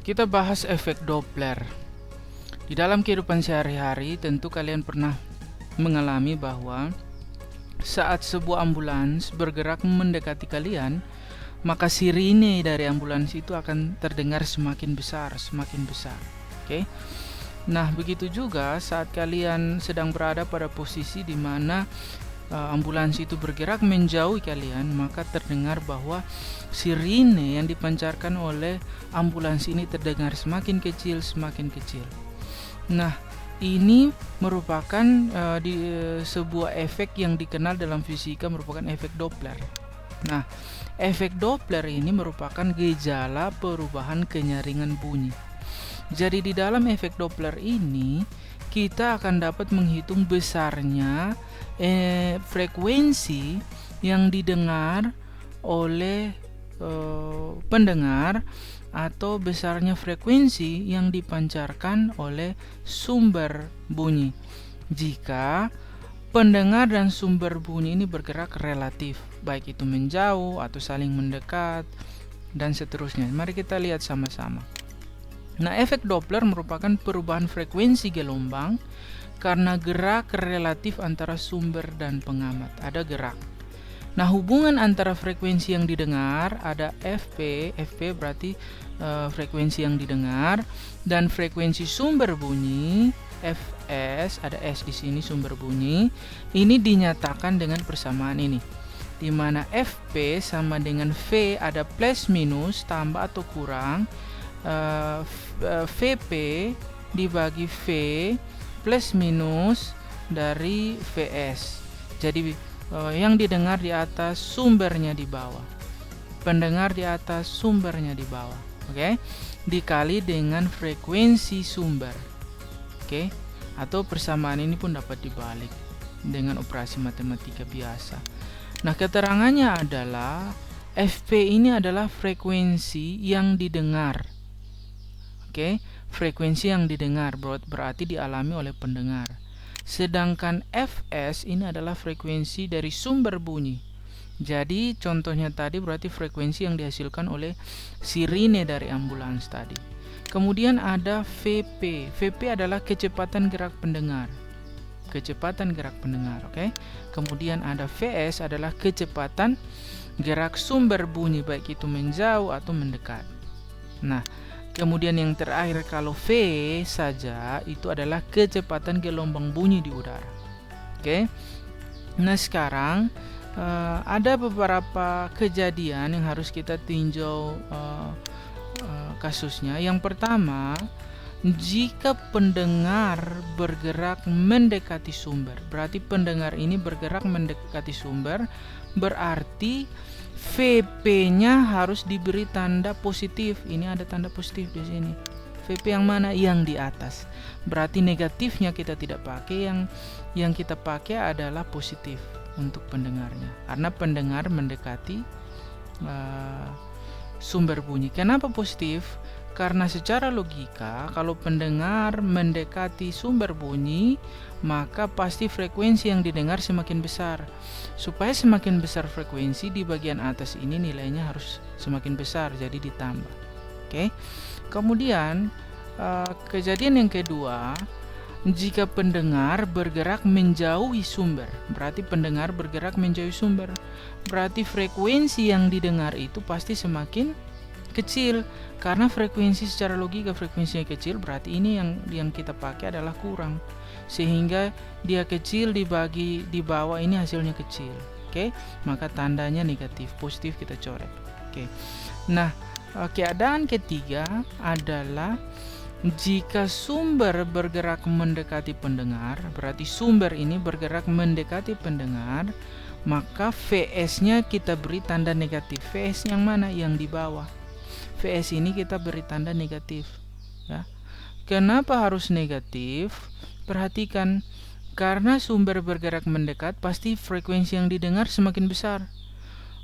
Kita bahas efek Doppler. Di dalam kehidupan sehari-hari tentu kalian pernah mengalami bahwa saat sebuah ambulans bergerak mendekati kalian, maka sirine dari ambulans itu akan terdengar semakin besar, semakin besar. Oke. Nah, begitu juga saat kalian sedang berada pada posisi di mana ambulans itu bergerak menjauhi kalian, maka terdengar bahwa sirine yang dipancarkan oleh ambulans ini terdengar semakin kecil, semakin kecil. Nah, ini merupakan sebuah efek yang dikenal dalam fisika merupakan efek Doppler. Nah, efek Doppler ini merupakan gejala perubahan kenyaringan bunyi. Jadi di dalam efek Doppler ini kita akan dapat menghitung besarnya frekuensi yang didengar oleh pendengar atau besarnya frekuensi yang dipancarkan oleh sumber bunyi jika pendengar dan sumber bunyi ini bergerak relatif, baik itu menjauh atau saling mendekat dan seterusnya. Mari kita lihat sama-sama. Nah, efek Doppler merupakan perubahan frekuensi gelombang karena gerak relatif antara sumber dan pengamat. Ada gerak. Nah, hubungan antara frekuensi yang didengar ada Fp berarti frekuensi yang didengar, dan frekuensi sumber bunyi Fs, ada S di sini sumber bunyi. Ini dinyatakan dengan persamaan ini, di mana Fp sama dengan V ada plus minus tambah atau kurang Vp dibagi V plus minus dari Vs. Jadi yang didengar di atas, sumbernya di bawah. Pendengar di atas, sumbernya di bawah. Oke? Dikali dengan frekuensi sumber. Oke? Atau persamaan ini pun dapat dibalik dengan operasi matematika biasa. Nah, keterangannya adalah Fp ini adalah frekuensi yang didengar. Oke? Frekuensi yang didengar berarti dialami oleh pendengar. Sedangkan Fs ini adalah frekuensi dari sumber bunyi. Jadi contohnya tadi berarti frekuensi yang dihasilkan oleh sirine dari ambulans tadi. Kemudian ada Vp. Vp adalah kecepatan gerak pendengar. Kecepatan gerak pendengar, oke? Kemudian ada Vs adalah kecepatan gerak sumber bunyi, baik itu menjauh atau mendekat. Nah, kemudian yang terakhir kalau V saja itu adalah kecepatan gelombang bunyi di udara. Oke. Nah, sekarang ada beberapa kejadian yang harus kita tinjau kasusnya. Yang pertama, jika pendengar bergerak mendekati sumber, berarti pendengar ini bergerak mendekati sumber, berarti Vp-nya harus diberi tanda positif. Ini ada tanda positif di sini. Vp yang mana? Yang di atas. Berarti negatifnya kita tidak pakai, yang kita pakai adalah positif untuk pendengarnya. Karena pendengar mendekati sumber bunyi. Kenapa positif? Karena secara logika kalau pendengar mendekati sumber bunyi, maka pasti frekuensi yang didengar semakin besar. Supaya semakin besar frekuensi, di bagian atas ini nilainya harus semakin besar, jadi ditambah. Oke. Kemudian kejadian yang kedua, jika pendengar bergerak menjauhi sumber, berarti pendengar bergerak menjauhi sumber, berarti frekuensi yang didengar itu pasti semakin kecil. Karena frekuensi secara logika frekuensinya kecil, berarti ini yang kita pakai adalah kurang, sehingga dia kecil dibagi di bawah ini hasilnya kecil. Oke, maka tandanya negatif. Positif kita coret. Oke. Nah, keadaan ketiga adalah jika sumber bergerak mendekati pendengar, berarti sumber ini bergerak mendekati pendengar, maka Vs-nya kita beri tanda negatif. Vs yang mana? Yang di bawah. Vs ini kita beri tanda negatif, ya. Kenapa harus negatif? Perhatikan, karena sumber bergerak mendekat, pasti frekuensi yang didengar semakin besar.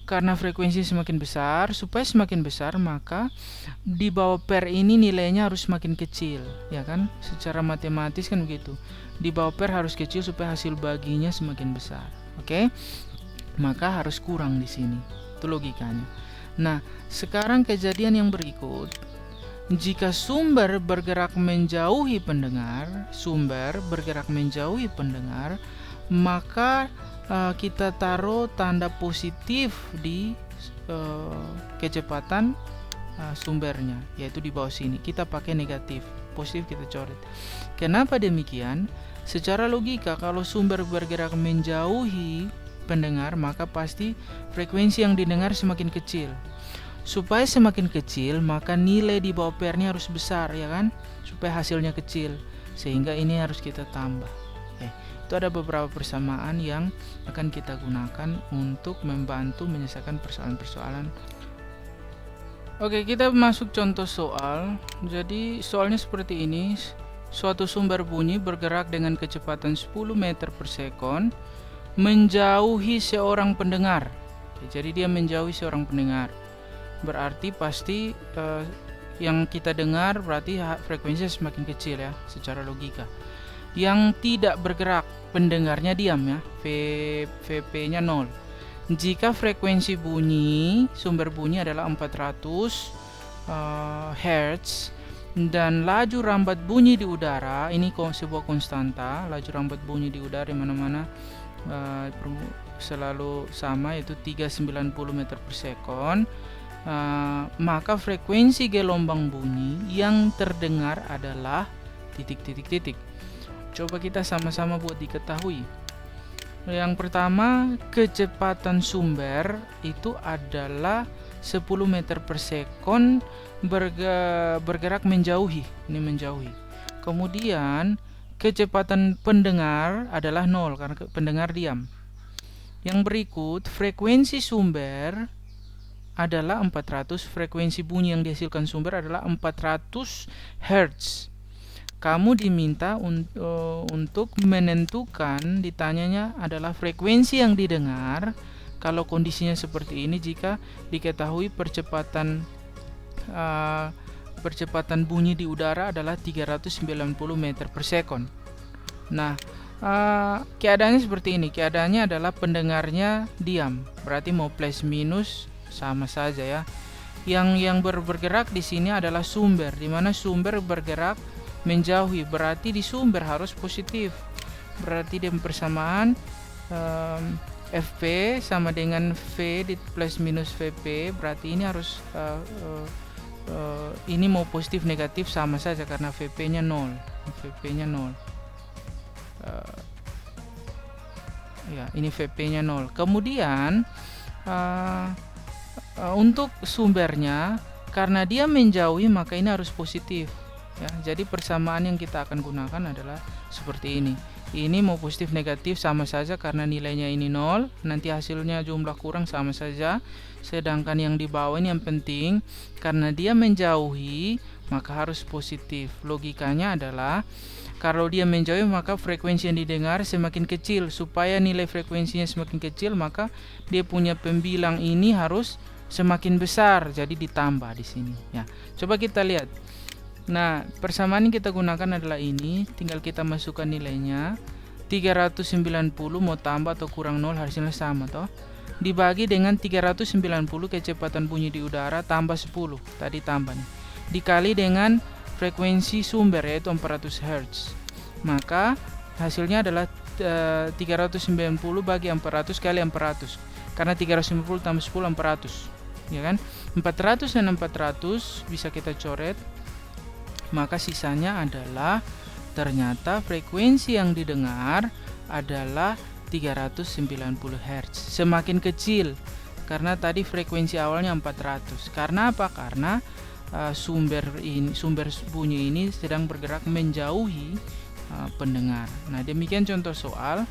Karena frekuensi semakin besar, supaya semakin besar, maka di bawah per ini nilainya harus semakin kecil, ya kan? Secara matematis kan begitu. Di bawah per harus kecil supaya hasil baginya semakin besar. Oke? Maka harus kurang di sini. Itu logikanya. Nah, sekarang kejadian yang berikut. Jika sumber bergerak menjauhi pendengar, maka kita taruh tanda positif di kecepatan sumbernya, yaitu di bawah sini. Kita pakai negatif, positif kita coret. Kenapa demikian? Secara logika, kalau sumber bergerak menjauhi pendengar, maka pasti frekuensi yang didengar semakin kecil. Supaya semakin kecil, maka nilai di bawah PR-nya harus besar, ya kan? Supaya hasilnya kecil, sehingga ini harus kita tambah. Itu ada beberapa persamaan yang akan kita gunakan untuk membantu menyelesaikan persoalan-persoalan. Oke, kita masuk contoh soal. Jadi soalnya seperti ini. Suatu sumber bunyi bergerak dengan kecepatan 10 meter per sekon menjauhi seorang pendengar. Jadi dia menjauhi seorang pendengar. Berarti pasti yang kita dengar berarti frekuensinya semakin kecil, ya, secara logika. Yang tidak bergerak, pendengarnya diam, ya, VP-nya 0. Jika frekuensi bunyi, sumber bunyi adalah 400 Hz, dan laju rambat bunyi di udara, ini sebuah konstanta, laju rambat bunyi di udara di mana-mana selalu sama, yaitu 390 meter per sekon, maka frekuensi gelombang bunyi yang terdengar adalah titik-titik-titik. Coba kita sama-sama buat diketahui. Yang pertama, kecepatan sumber itu adalah 10 meter per sekon bergerak menjauhi, ini menjauhi. Kemudian kecepatan pendengar adalah 0 karena pendengar diam. Yang berikut, frekuensi sumber adalah 400, frekuensi bunyi yang dihasilkan sumber adalah 400 Hz. Kamu diminta untuk menentukan, ditanyanya adalah frekuensi yang didengar kalau kondisinya seperti ini jika diketahui percepatan bunyi di udara adalah 390 meter per sekon. Nah, keadaannya seperti ini. Keadaannya adalah pendengarnya diam, berarti mau plus minus sama saja, ya. Yang bergerak di sini adalah sumber, di mana sumber bergerak menjauhi, berarti di sumber harus positif. Berarti di persamaan FP sama dengan V di plus minus VP, berarti ini harus ini mau positif negatif sama saja karena VP-nya 0. VP-nya 0. Ya, ini VP-nya 0. Kemudian untuk sumbernya, karena dia menjauhi maka ini harus positif, ya. Jadi persamaan yang kita akan gunakan adalah seperti ini. Ini mau positif negatif sama saja karena nilainya ini 0, nanti hasilnya jumlah kurang sama saja. Sedangkan yang di bawah ini yang penting, karena dia menjauhi maka harus positif. Logikanya adalah kalau dia menjauhi maka frekuensi yang didengar semakin kecil. Supaya nilai frekuensinya semakin kecil, maka dia punya pembilang ini harus semakin besar, jadi ditambah di sini, ya. Coba kita lihat. Nah, persamaan yang kita gunakan adalah ini, tinggal kita masukkan nilainya. 390 mau tambah atau kurang 0 hasilnya sama, toh. Dibagi dengan 390 kecepatan bunyi di udara tambah 10, tadi tambah nih. Dikali dengan frekuensi sumber yaitu 400 Hz. Maka hasilnya adalah 390 bagi 400 kali 400. Karena 390 tambah 10 400, ya kan? 400 dan 400 bisa kita coret. Maka sisanya adalah ternyata frekuensi yang didengar adalah 390 Hz. Semakin kecil karena tadi frekuensi awalnya 400. Karena apa? Karena sumber bunyi ini sedang bergerak menjauhi pendengar. Nah, demikian contoh soal.